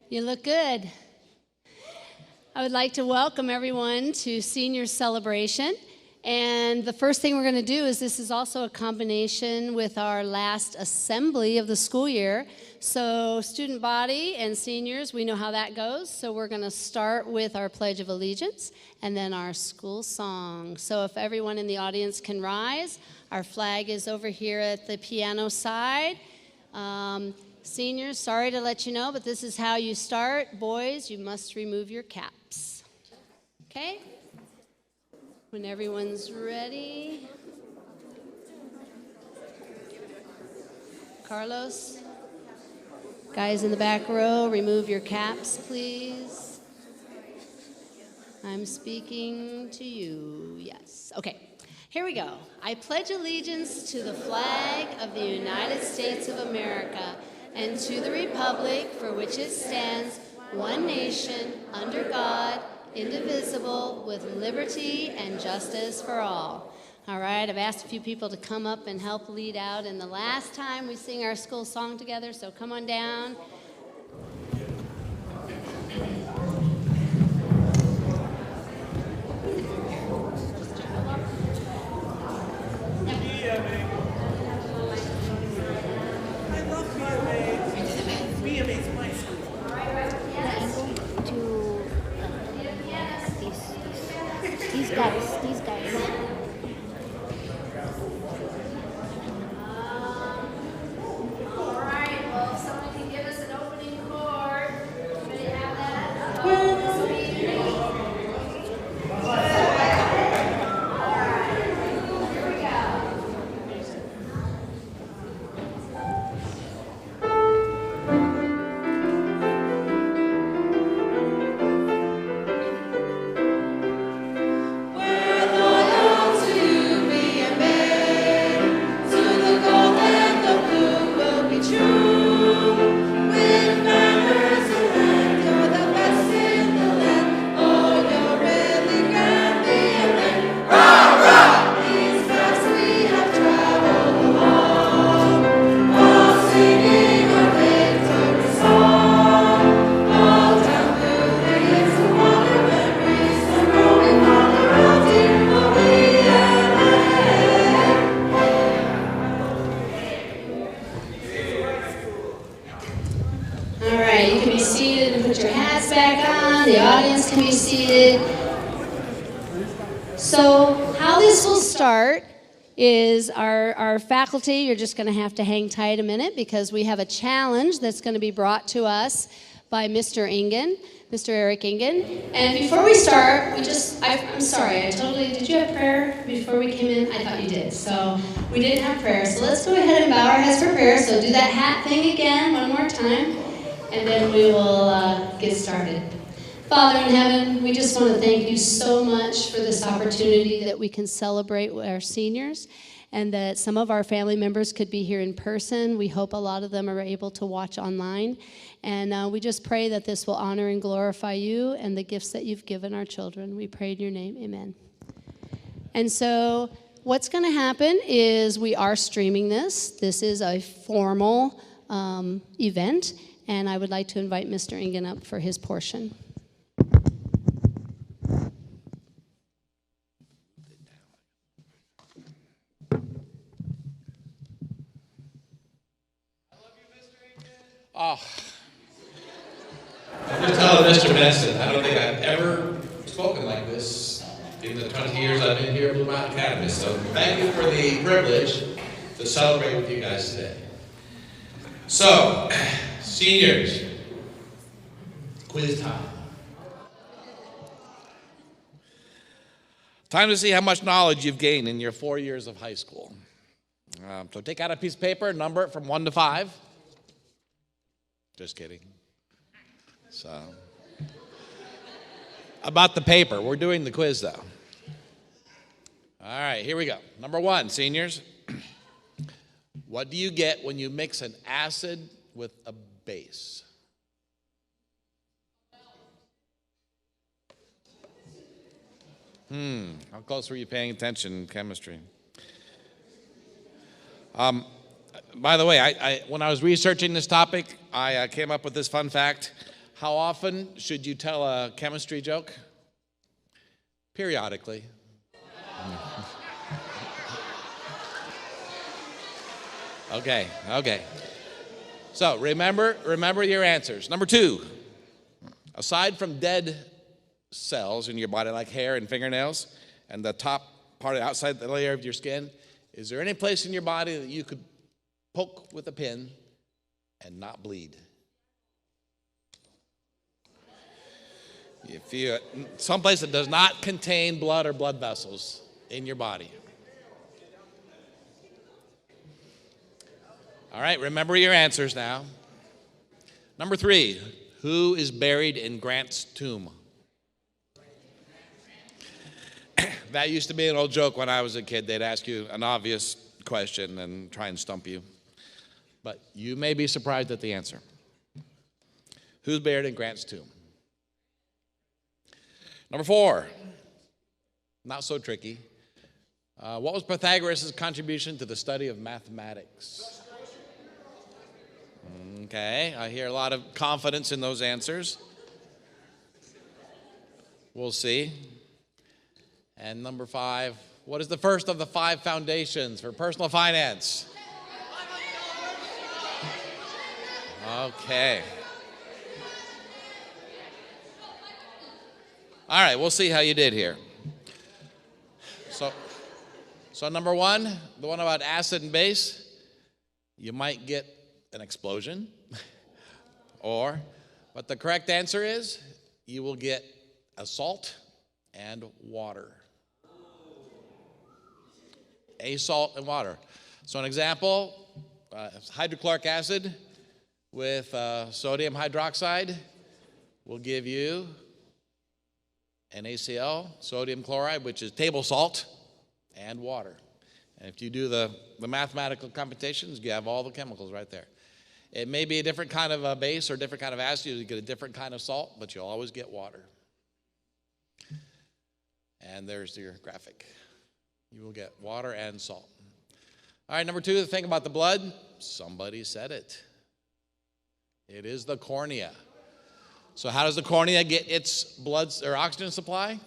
You look good. I would like to welcome everyone to Senior Celebration. And the first thing we're going to do is this is also a combination with our last assembly of the school year. So student body and seniors, we know how that goes. So we're going to start with our Pledge of Allegiance and then our school song. So if everyone in the audience can rise, our flag is over here at the piano side. Seniors, sorry to let you know, but this is how you start. Boys, you must remove your caps. Okay? When everyone's ready. Carlos, guys in the back row, remove your caps, please. I'm speaking to you. Yes. Okay. Here we go. I pledge allegiance to the flag of the United States of America and to the republic for which it stands, one nation, under God, indivisible, with liberty and justice for all. All right, I've asked a few people to come up and help lead out in the last time we sing our school song together, so come on down. These guys. All right, well, if someone can give us an opening chord. Anybody have that? All right, here we go. The audience can be seated. So how this will start is our faculty, you're just going to have to hang tight a minute because we have a challenge that's going to be brought to us by Mr. Engen, Mr. Eric Engen. And before we start, I'm sorry, did you have prayer before we came in? I thought you did. So we didn't have prayer. So let's go ahead and bow our heads for prayer. So do that hat thing again one more time, and then we will get started. Father in heaven, we just want to thank you so much for this opportunity that we can celebrate with our seniors and that some of our family members could be here in person. We hope a lot of them are able to watch online. And we just pray that this will honor and glorify you and the gifts that you've given our children. We pray in your name, amen. And so what's going to happen is we are streaming this. This is a formal event, and I would like to invite Mr. Engen up for his portion. Oh, I'm just telling Mr. Benson, I don't think I've ever spoken like this in the 20 years I've been here at Blue Mountain Academy. So thank you for the privilege to celebrate with you guys today. So, seniors, quiz time. Time to see how much knowledge you've gained in your 4 years of high school. So take out a piece of paper, number it from 1 to 5. Just kidding. So, about the paper, we're doing the quiz though. All right, here we go. Number 1, seniors. What do you get when you mix an acid with a base? How close were you paying attention in chemistry? By the way, when I was researching this topic, I came up with this fun fact. How often should you tell a chemistry joke? Periodically. Okay. So remember your answers. Number 2, aside from dead cells in your body like hair and fingernails and the top part of the outside the layer of your skin, is there any place in your body that you could poke with a pin and not bleed? If you, someplace that does not contain blood or blood vessels in your body. All right, remember your answers now. Number 3, who is buried in Grant's tomb? That used to be an old joke when I was a kid. They'd ask you an obvious question and try and stump you. But you may be surprised at the answer. Who's buried in Grant's tomb? Number 4, not so tricky. What was Pythagoras' contribution to the study of mathematics? Okay, I hear a lot of confidence in those answers. We'll see. And number 5, what is the first of the 5 foundations for personal finance? Okay. All right, we'll see how you did here. So number 1, the one about acid and base, you might get an explosion. But the correct answer is you will get a salt and water. A salt and water. So an example, hydrochloric acid with sodium hydroxide will give you NaCl, sodium chloride, which is table salt, and water. And if you do the mathematical computations, you have all the chemicals right there. It may be a different kind of a base or a different kind of acid. You get a different kind of salt, but you'll always get water. And there's your graphic. You will get water and salt. All right, number 2, the thing about the blood. Somebody said it. It is the cornea. So how does the cornea get its blood or oxygen supply?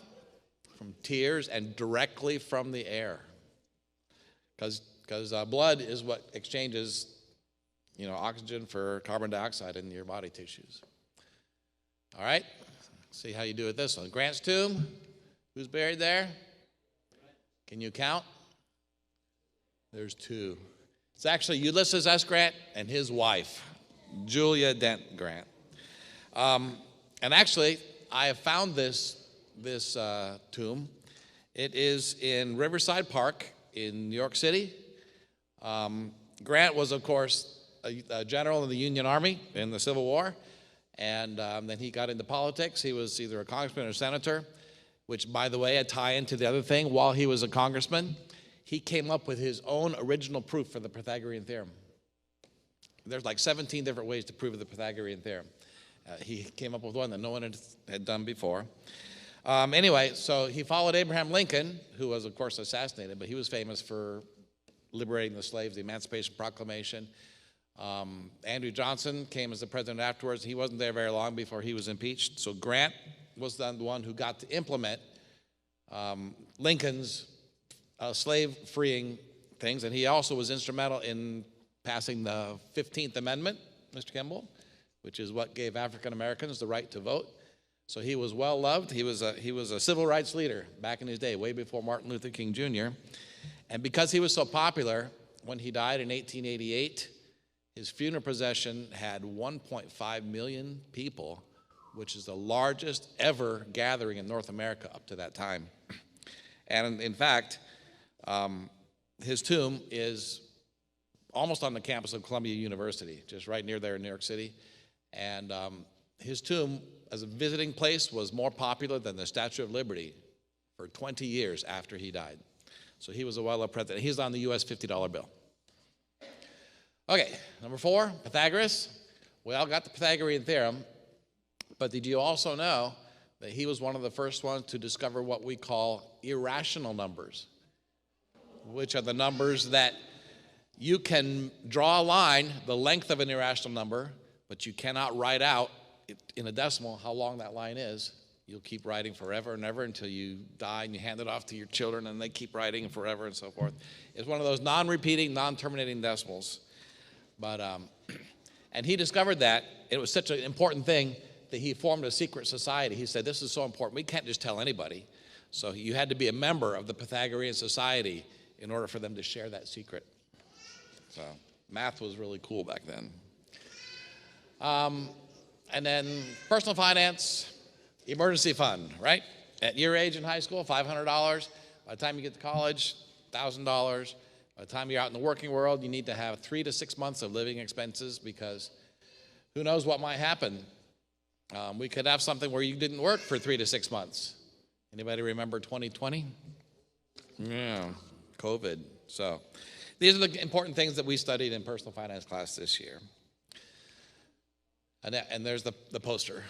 From tears and directly from the air. Because blood is what exchanges, oxygen for carbon dioxide in your body tissues. All right, see how you do with this one. Grant's tomb, who's buried there? Can you count? There's 2. It's actually Ulysses S. Grant and his wife, Julia Dent Grant. And actually, I have found this tomb. It is in Riverside Park in New York City. Grant was, of course, a general in the Union Army in the Civil War, and then he got into politics. He was either a congressman or senator, which, by the way, a tie into the other thing. While he was a congressman, he came up with his own original proof for the Pythagorean theorem. There's like 17 different ways to prove the Pythagorean theorem. He came up with one that no one had done before. Anyway, so he followed Abraham Lincoln, who was, of course, assassinated, but he was famous for liberating the slaves, the Emancipation Proclamation. Andrew Johnson came as the president afterwards. He wasn't there very long before he was impeached. So Grant was the one who got to implement Lincoln's slave-freeing things, and he also was instrumental in passing the 15th Amendment, Mr. Kimball, which is what gave African Americans the right to vote. So he was well loved. He was a civil rights leader back in his day, way before Martin Luther King Jr. And because he was so popular, when he died in 1888, his funeral procession had 1.5 million people, which is the largest ever gathering in North America up to that time. And in fact, his tomb is almost on the campus of Columbia University, just right near there in New York City. And his tomb, as a visiting place, was more popular than the Statue of Liberty for 20 years after he died. So he was a well-loved president. He's on the U.S. $50 bill. Okay, number 4, Pythagoras. We all got the Pythagorean theorem, but did you also know that he was one of the first ones to discover what we call irrational numbers, which are the numbers that you can draw a line, the length of an irrational number, but you cannot write out in a decimal how long that line is. You'll keep writing forever and ever until you die and you hand it off to your children and they keep writing forever and so forth. It's one of those non-repeating, non-terminating decimals. But, and he discovered that it was such an important thing that he formed a secret society. He said, this is so important, we can't just tell anybody. So you had to be a member of the Pythagorean Society in order for them to share that secret. So math was really cool back then. And then personal finance, emergency fund, right? At your age in high school, $500. By the time you get to college, $1,000. By the time you're out in the working world, you need to have 3 to 6 months of living expenses because who knows what might happen. We could have something where you didn't work for 3 to 6 months. Anybody remember 2020? Yeah, COVID. So these are the important things that we studied in personal finance class this year. And there's the poster.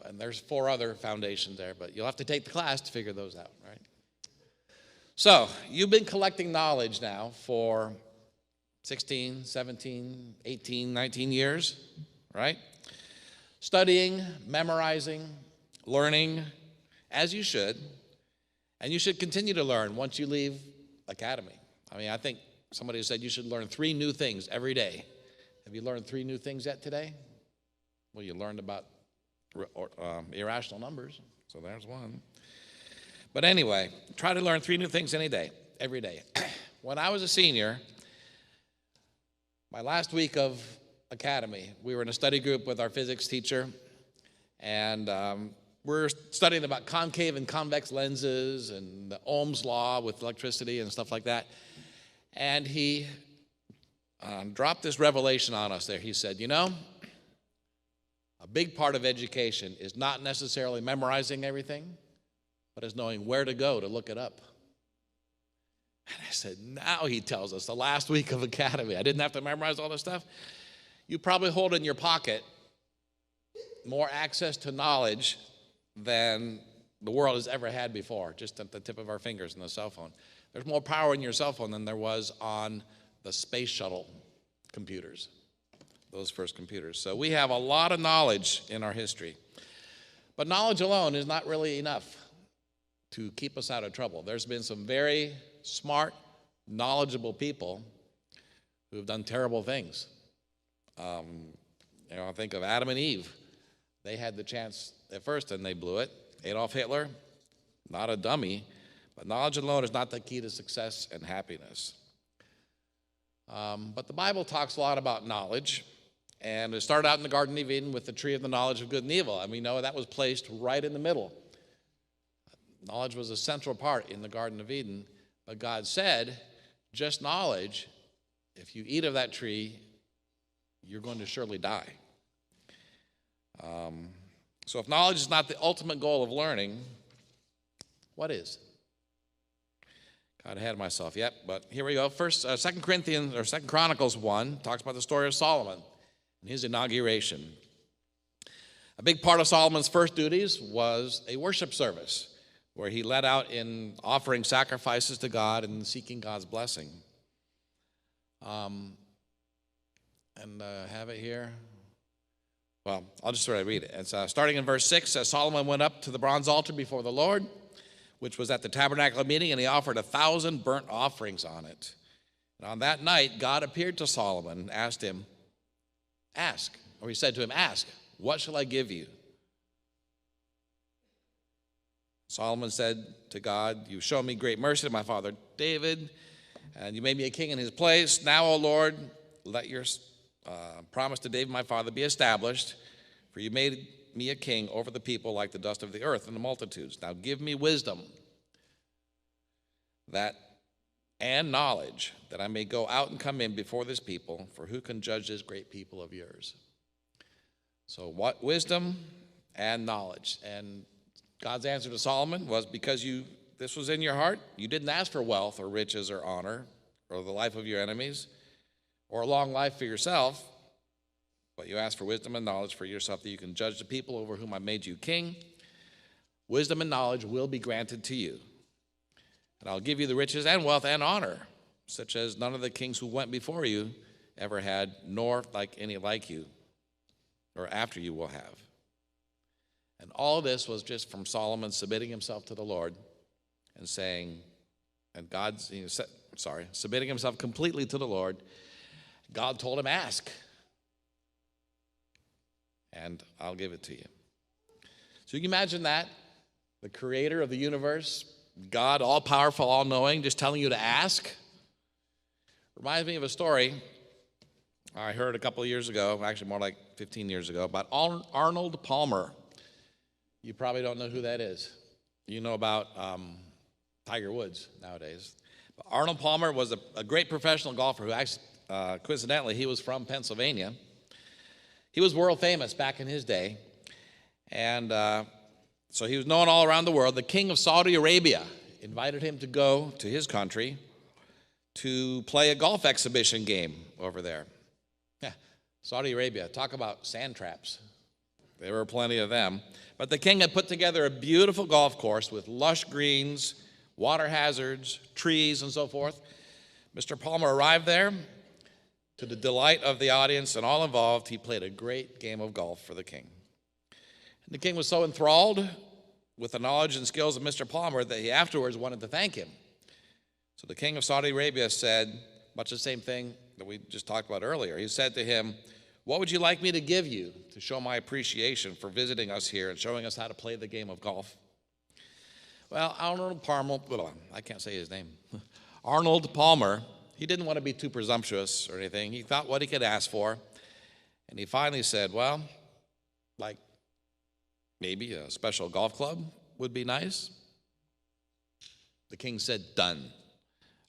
And there's 4 other foundations there, but you'll have to take the class to figure those out, right? So you've been collecting knowledge now for 16, 17, 18, 19 years, right? Studying, memorizing, learning, as you should. And you should continue to learn once you leave academy. I mean, I think somebody said you should learn 3 new things every day. Have you learned 3 new things yet today? Well, you learned about irrational numbers, so there's one. But anyway, try to learn 3 new things every day. When I was a senior, my last week of academy, we were in a study group with our physics teacher, and we're studying about concave and convex lenses and the Ohm's law with electricity and stuff like that. And he dropped this revelation on us there. He said, you know, a big part of education is not necessarily memorizing everything, but is knowing where to go to look it up. And I said, now he tells us, the last week of academy, I didn't have to memorize all this stuff. You probably hold in your pocket more access to knowledge than the world has ever had before, just at the tip of our fingers in the cell phone. There's more power in your cell phone than there was on the space shuttle computers, those first computers. So we have a lot of knowledge in our history. But knowledge alone is not really enough to keep us out of trouble. There's been some very smart, knowledgeable people who have done terrible things. I think of Adam and Eve. They had the chance at first and they blew it. Adolf Hitler, not a dummy, but knowledge alone is not the key to success and happiness. But the Bible talks a lot about knowledge, and it started out in the Garden of Eden with the tree of the knowledge of good and evil, and we know that was placed right in the middle. Knowledge was a central part in the Garden of Eden, but God said, just knowledge, if you eat of that tree, you're going to surely die. So if knowledge is not the ultimate goal of learning, what is? Got ahead of myself yet, but here we go. First, 2 Chronicles 1 talks about the story of Solomon and his inauguration. A big part of Solomon's first duties was a worship service where he led out in offering sacrifices to God and seeking God's blessing. Have it here. Well, I'll just sort of read it. It's starting in verse 6, says, Solomon went up to the bronze altar before the Lord, which was at the tabernacle meeting, and he offered 1,000 burnt offerings on it. And on that night, God appeared to Solomon and asked him, he said to him, ask, what shall I give you? Solomon said to God, you've shown me great mercy to my father David, and you made me a king in his place. Now, O Lord, let your promise to David my father be established, for you made me a king over the people like the dust of the earth and the multitudes. Now give me wisdom and knowledge, that I may go out and come in before this people, for who can judge this great people of yours? So what? Wisdom and knowledge. And God's answer to Solomon was, because this was in your heart, you didn't ask for wealth or riches or honor or the life of your enemies or a long life for yourself, but you asked for wisdom and knowledge for yourself, that you can judge the people over whom I made you king. Wisdom and knowledge will be granted to you. And I'll give you the riches and wealth and honor, such as none of the kings who went before you ever had, nor like any like you or after you will have. And all this was just from Solomon submitting himself to the Lord and saying, and God's, submitting himself completely to the Lord. God told him, ask, and I'll give it to you. So you can imagine that, the creator of the universe, God, all-powerful, all-knowing, just telling you to ask. Reminds me of a story I heard a couple of years ago, actually more like 15 years ago, about Arnold Palmer. You probably don't know who that is. You know about Tiger Woods nowadays. But Arnold Palmer was a great professional golfer who actually, coincidentally, he was from Pennsylvania. He was world famous back in his day. And so he was known all around the world. The king of Saudi Arabia invited him to go to his country to play a golf exhibition game over there. Yeah, Saudi Arabia, talk about sand traps. There were plenty of them. But the king had put together a beautiful golf course with lush greens, water hazards, trees, and so forth. Mr. Palmer arrived there. To the delight of the audience and all involved, he played a great game of golf for the king. And the king was so enthralled with the knowledge and skills of Mr. Palmer that he afterwards wanted to thank him. So the king of Saudi Arabia said, much the same thing that we just talked about earlier. He said to him, "What would you like me to give you to show my appreciation for visiting us here and showing us how to play the game of golf?" Well, Arnold Palmer, I can't say his name. Arnold Palmer, he didn't want to be too presumptuous or anything. He thought what he could ask for. And he finally said, well, like maybe a special golf club would be nice. The king said, done.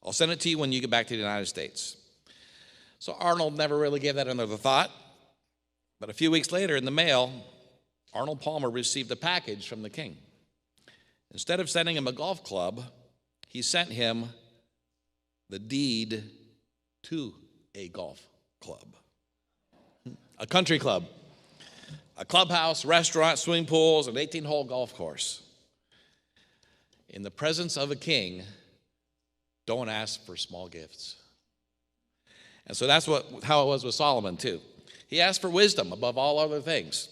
I'll send it to you when you get back to the United States. So Arnold never really gave that another thought. But a few weeks later in the mail, Arnold Palmer received a package from the king. Instead of sending him a golf club, he sent him the deed to a golf club, a country club, a clubhouse, restaurant, swimming pools, an 18-hole golf course. In the presence of a king, don't ask for small gifts. And so that's how it was with Solomon too. He asked for wisdom above all other things,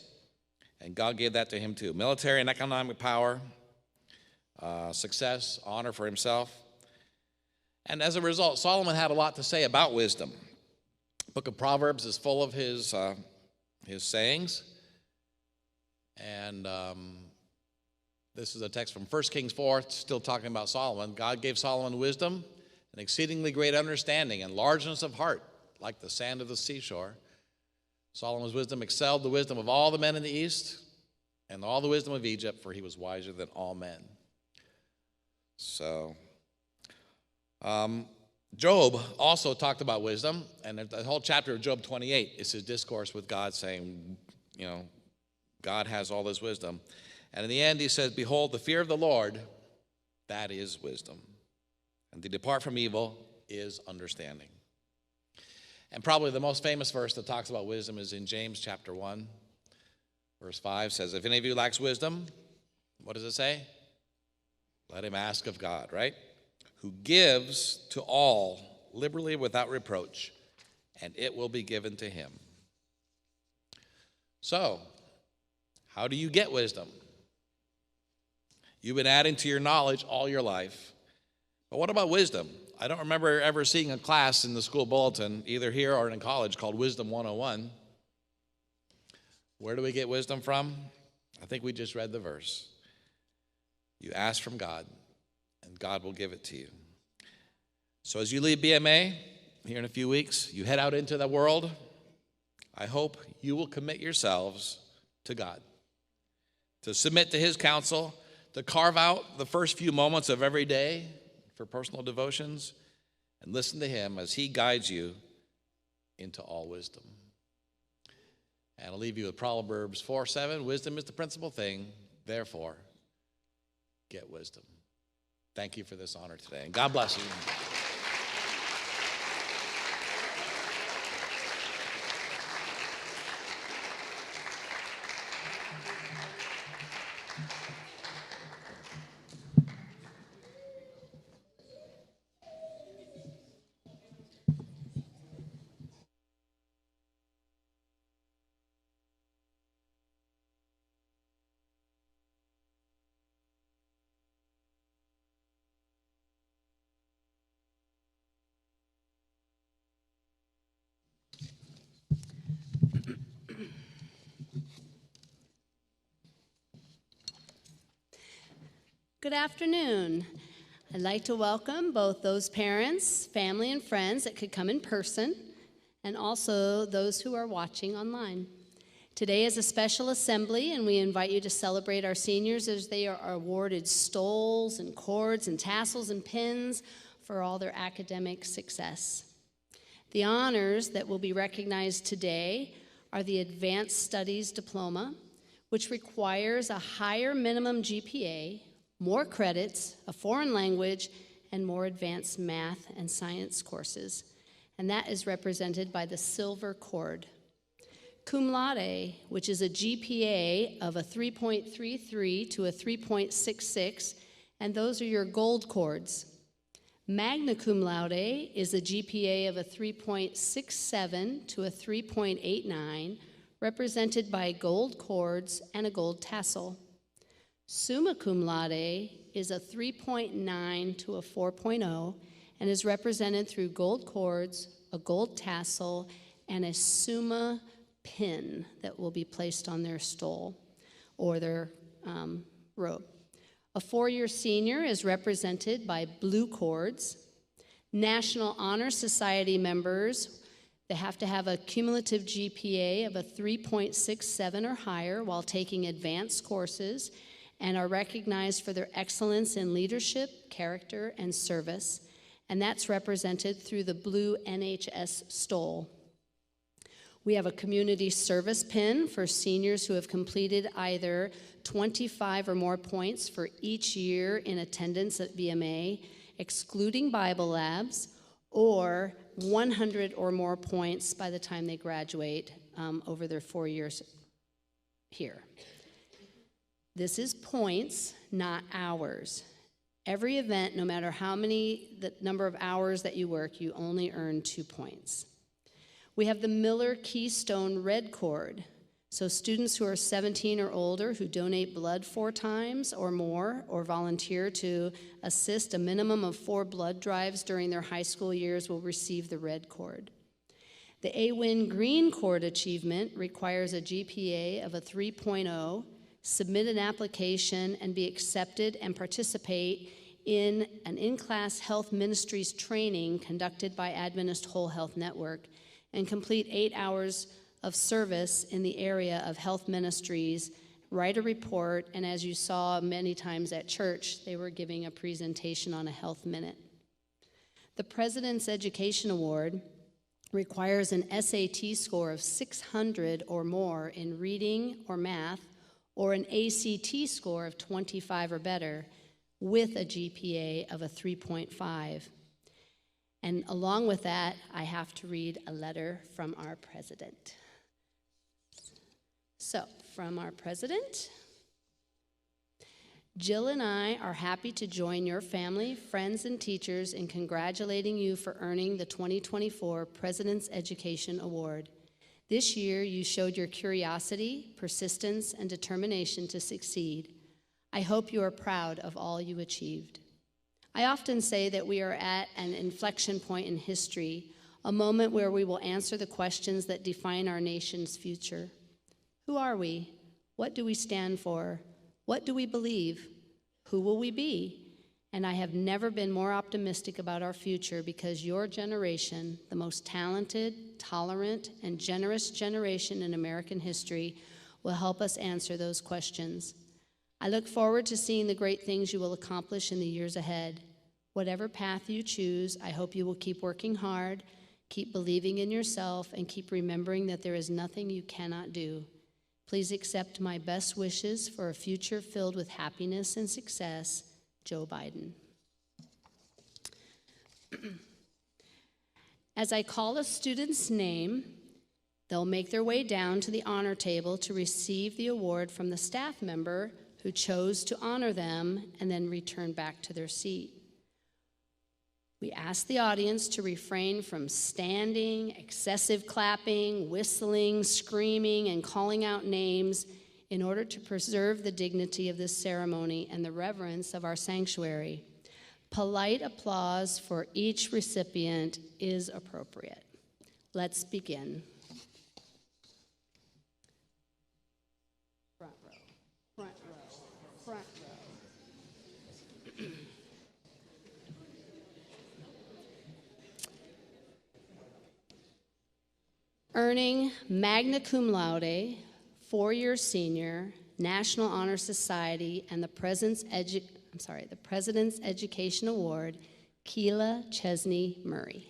and God gave that to him too. Military and economic power, success, honor for himself. And as a result, Solomon had a lot to say about wisdom. The book of Proverbs is full of his sayings. And this is a text from 1 Kings 4, still talking about Solomon. God gave Solomon wisdom, an exceedingly great understanding, and largeness of heart, like the sand of the seashore. Solomon's wisdom excelled the wisdom of all the men in the East and all the wisdom of Egypt, for he was wiser than all men. So, Job also talked about wisdom, and the whole chapter of Job 28 is his discourse with God saying, God has all this wisdom. And in the end, he says, behold, the fear of the Lord, that is wisdom. And to depart from evil is understanding. And probably the most famous verse that talks about wisdom is in James chapter 1, verse 5 says, if any of you lacks wisdom, what does it say? Let him ask of God, right? Who gives to all liberally without reproach, and it will be given to him. So, how do you get wisdom? You've been adding to your knowledge all your life. But what about wisdom? I don't remember ever seeing a class in the school bulletin, either here or in college, called Wisdom 101. Where do we get wisdom from? I think we just read the verse. You ask from God, and God will give it to you. So as you leave BMA here in a few weeks, you head out into the world, I hope you will commit yourselves to God, to submit to his counsel, to carve out the first few moments of every day for personal devotions, and listen to him as he guides you into all wisdom. And I'll leave you with Proverbs 4:7. Wisdom is the principal thing, therefore, get wisdom. Thank you for this honor today, and God bless you. Good afternoon. I'd like to welcome both those parents, family, and friends that could come in person, and also those who are watching online. Today is a special assembly, and we invite you to celebrate our seniors as they are awarded stoles and cords and tassels and pins for all their academic success. The honors that will be recognized today are the Advanced Studies Diploma, which requires a higher minimum GPA, more credits, a foreign language, and more advanced math and science courses. And that is represented by the silver cord. Cum laude, which is a GPA of a 3.33 to a 3.66, and those are your gold cords. Magna cum laude is a GPA of a 3.67 to a 3.89, represented by gold cords and a gold tassel. Summa cum laude is a 3.9 to a 4.0 and is represented through gold cords, a gold tassel, and a summa pin that will be placed on their stole or their robe. A four-year senior is represented by blue cords. National Honor Society members, they have to have a cumulative GPA of a 3.67 or higher while taking advanced courses, and are recognized for their excellence in leadership, character, and service, and that's represented through the blue NHS stole. We have a community service pin for seniors who have completed either 25 or more points for each year in attendance at BMA, excluding Bible labs, or 100 or more points by the time they graduate over their 4 years here. This is points, not hours. Every event, no matter the number of hours that you work, you only earn 2 points. We have the Miller Keystone Red Cord. So students who are 17 or older who donate blood 4 times or more or volunteer to assist a minimum of 4 blood drives during their high school years will receive the red cord. The AWIN Green Cord Achievement requires a GPA of a 3.0, submit an application, and be accepted and participate in an in-class health ministries training conducted by Adventist Whole Health Network, and complete 8 hours of service in the area of health ministries, write a report, and as you saw many times at church, they were giving a presentation on a health minute. The President's Education Award requires an SAT score of 600 or more in reading or math, or an ACT score of 25 or better, with a GPA of a 3.5. And along with that, I have to read a letter from our president. So, from our president, Jill and I are happy to join your family, friends, and teachers in congratulating you for earning the 2024 President's Education Award. This year, you showed your curiosity, persistence, and determination to succeed. I hope you are proud of all you achieved. I often say that we are at an inflection point in history, a moment where we will answer the questions that define our nation's future. Who are we? What do we stand for? What do we believe? Who will we be? And I have never been more optimistic about our future because your generation, the most talented, tolerant, and generous generation in American history, will help us answer those questions. I look forward to seeing the great things you will accomplish in the years ahead. Whatever path you choose, I hope you will keep working hard, keep believing in yourself, and keep remembering that there is nothing you cannot do. Please accept my best wishes for a future filled with happiness and success. Joe Biden. As I call a student's name, they'll make their way down to the honor table to receive the award from the staff member who chose to honor them and then return back to their seat. We ask the audience to refrain from standing, excessive clapping, whistling, screaming, and calling out names in order to preserve the dignity of this ceremony and the reverence of our sanctuary. Polite applause for each recipient is appropriate. Let's begin. Front row, front row, front row. Earning magna cum laude, four-year senior, National Honor Society, and the President's Education Award, Keela Chesney Murray.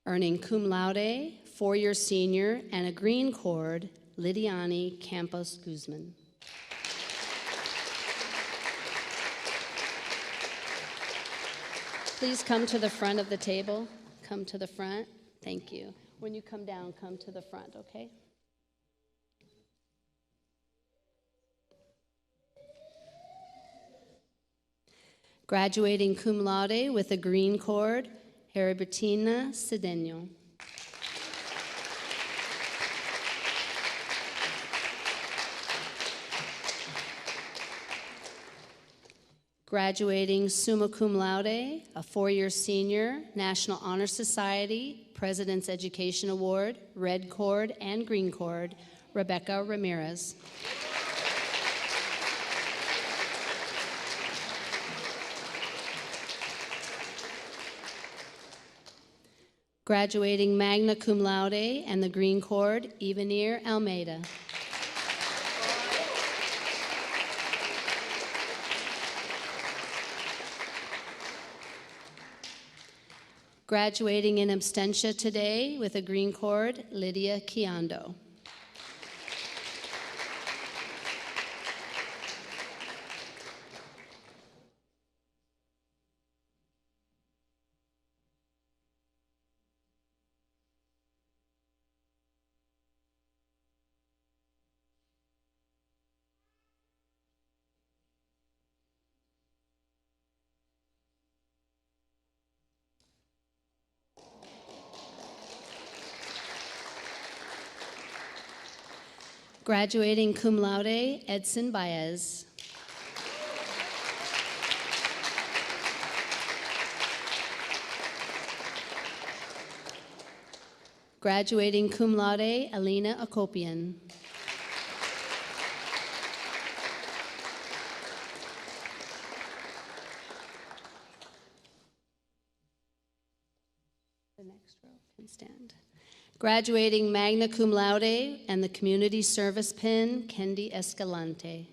Earning cum laude, four-year senior, and a green cord, Lidiane Campos Guzman. Please come to the front of the table. Come to the front. Thank you. When you come down, come to the front, okay? Graduating cum laude with a green cord, Heribertina Cedeno. Graduating summa cum laude, a four-year senior, National Honor Society, President's Education Award, red cord and green cord, Rebecca Ramirez. Graduating magna cum laude and the green cord, Ivanir Almeida. Graduating in absentia today with a green cord, Lydia Kiando. Graduating cum laude, Edson Baez. Graduating cum laude, Alina Akopian. The next row can stand. Graduating magna cum laude and the community service pin, Kendi Escalante.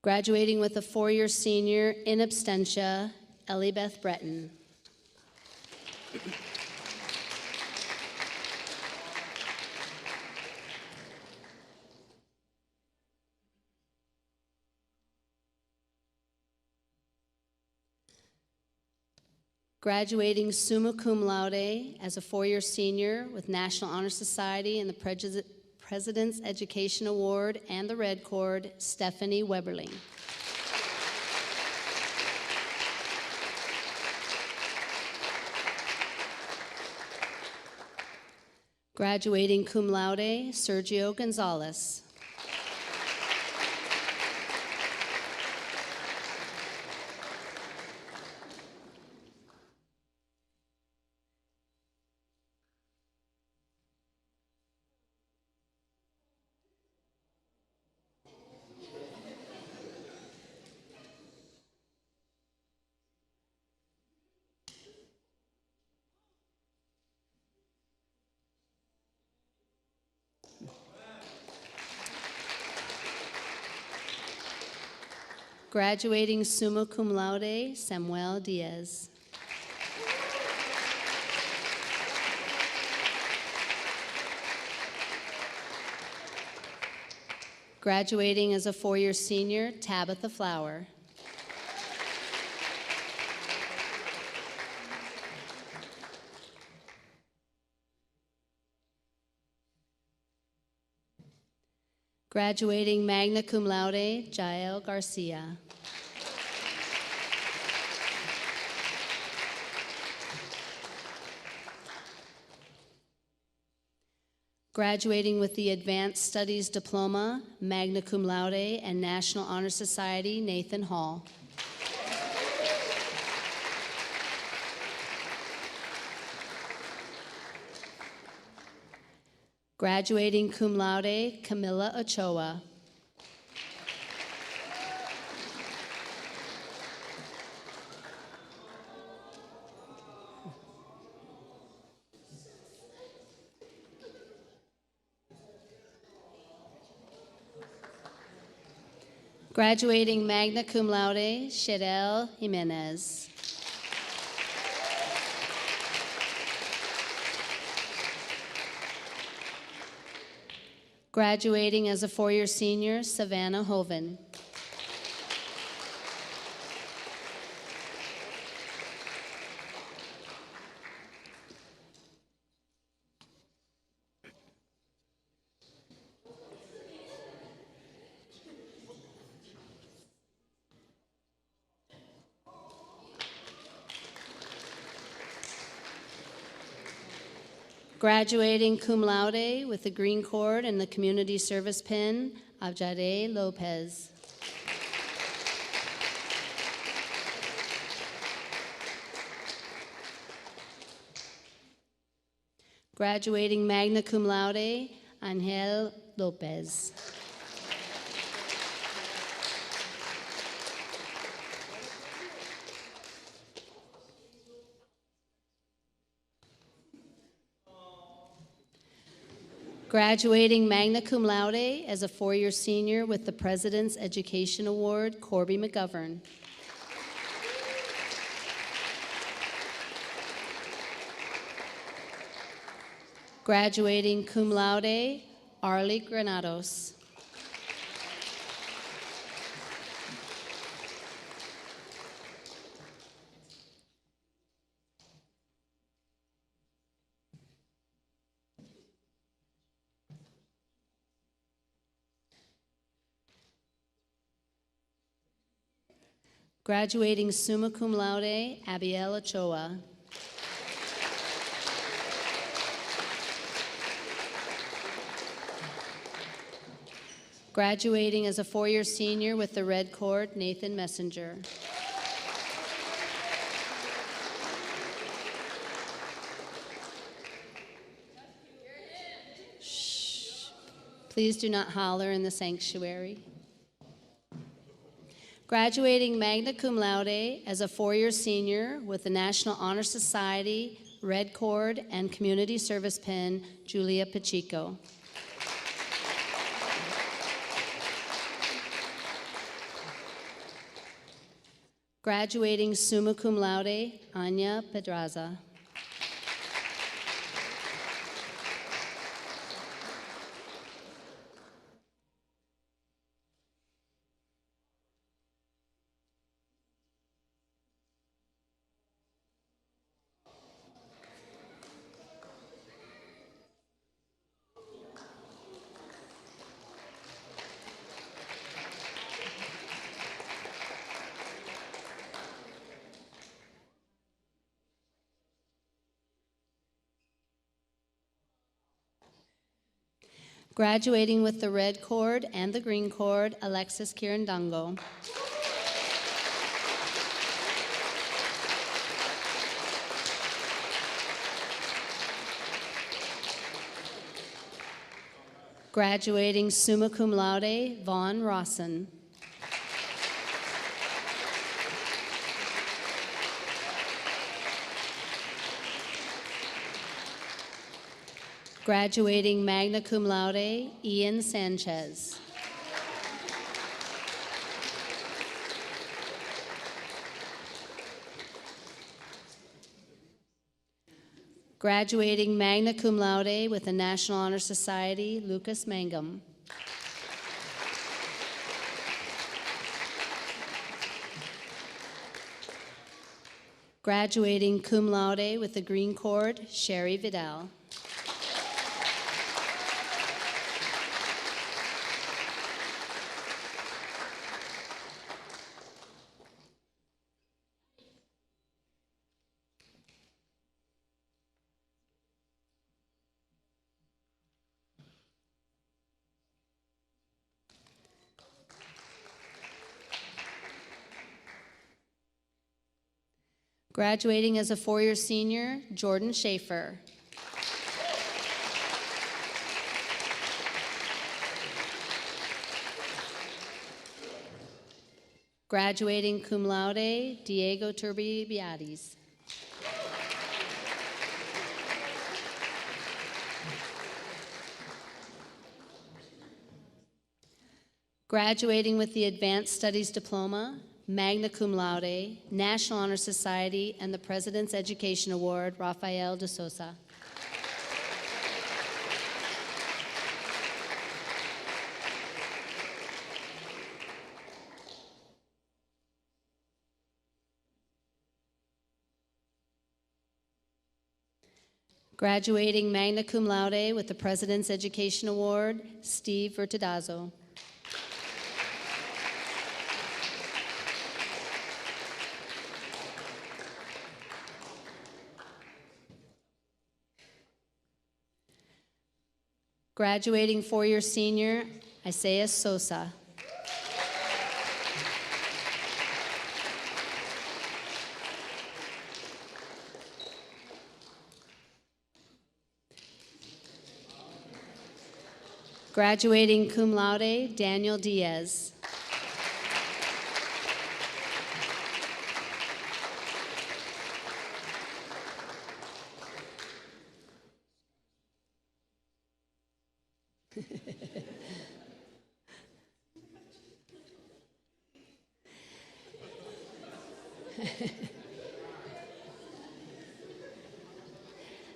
Graduating with a four-year senior in absentia, Elibeth Breton. Graduating summa cum laude as a four-year senior with National Honor Society and the President's Education Award and the red cord, Stephanie Weberling. Graduating cum laude, Sergio Gonzalez. Graduating summa cum laude, Samuel Diaz. Graduating as a four-year senior, Tabitha Flower. Graduating magna cum laude, Jael Garcia. Graduating with the Advanced Studies Diploma, magna cum laude, and National Honor Society, Nathan Hall. Graduating cum laude, Camilla Ochoa. Graduating magna cum laude, Shedel Jimenez. Graduating as a four-year senior, Savannah Hoven. Graduating cum laude with the green cord and the community service pin, Avjade Lopez. Graduating magna cum laude, Angel Lopez. Graduating magna cum laude as a four-year senior with the President's Education Award, Corby McGovern. Graduating cum laude, Arlie Granados. Graduating summa cum laude, Abiel Ochoa. Graduating as a four-year senior with the red cord, Nathan Messenger. Shh. Please do not holler in the sanctuary. Graduating magna cum laude as a four-year senior with the National Honor Society, red cord, and community service pin, Julia Pacheco. Graduating summa cum laude, Anya Pedraza. Graduating with the red cord and the green cord, Alexis Kirandango. Graduating summa cum laude, Vaughn Rawson. Graduating magna cum laude, Ian Sanchez. Graduating magna cum laude with the National Honor Society, Lucas Mangum. Graduating cum laude with the green cord, Sherry Vidal. Graduating as a four-year senior, Jordan Schaefer. Graduating cum laude, Diego Turbibiades. Graduating with the Advanced Studies Diploma, magna cum laude, National Honor Society, and the President's Education Award, Rafael de Sosa. Graduating magna cum laude with the President's Education Award, Steve Vertidazzo. Graduating four-year senior, Isaiah Sosa. Graduating cum laude, Daniel Diaz.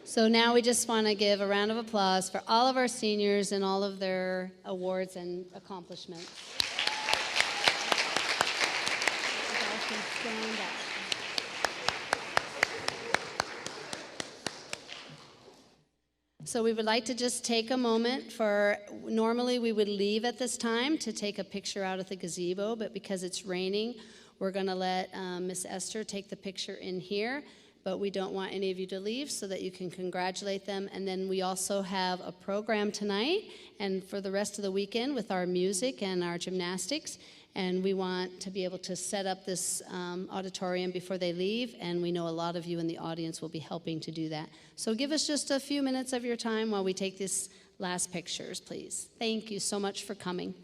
So now we just want to give a round of applause for all of our seniors and all of their awards and accomplishments. You guys can stand up. So we would like to just take a moment for, normally we would leave at this time to take a picture out at the gazebo, but because it's raining, we're going to let Miss Esther take the picture in here. But we don't want any of you to leave so that you can congratulate them. And then we also have a program tonight and for the rest of the weekend with our music and our gymnastics. And we want to be able to set up this auditorium before they leave. And we know a lot of you in the audience will be helping to do that. So give us just a few minutes of your time while we take these last pictures, please. Thank you so much for coming.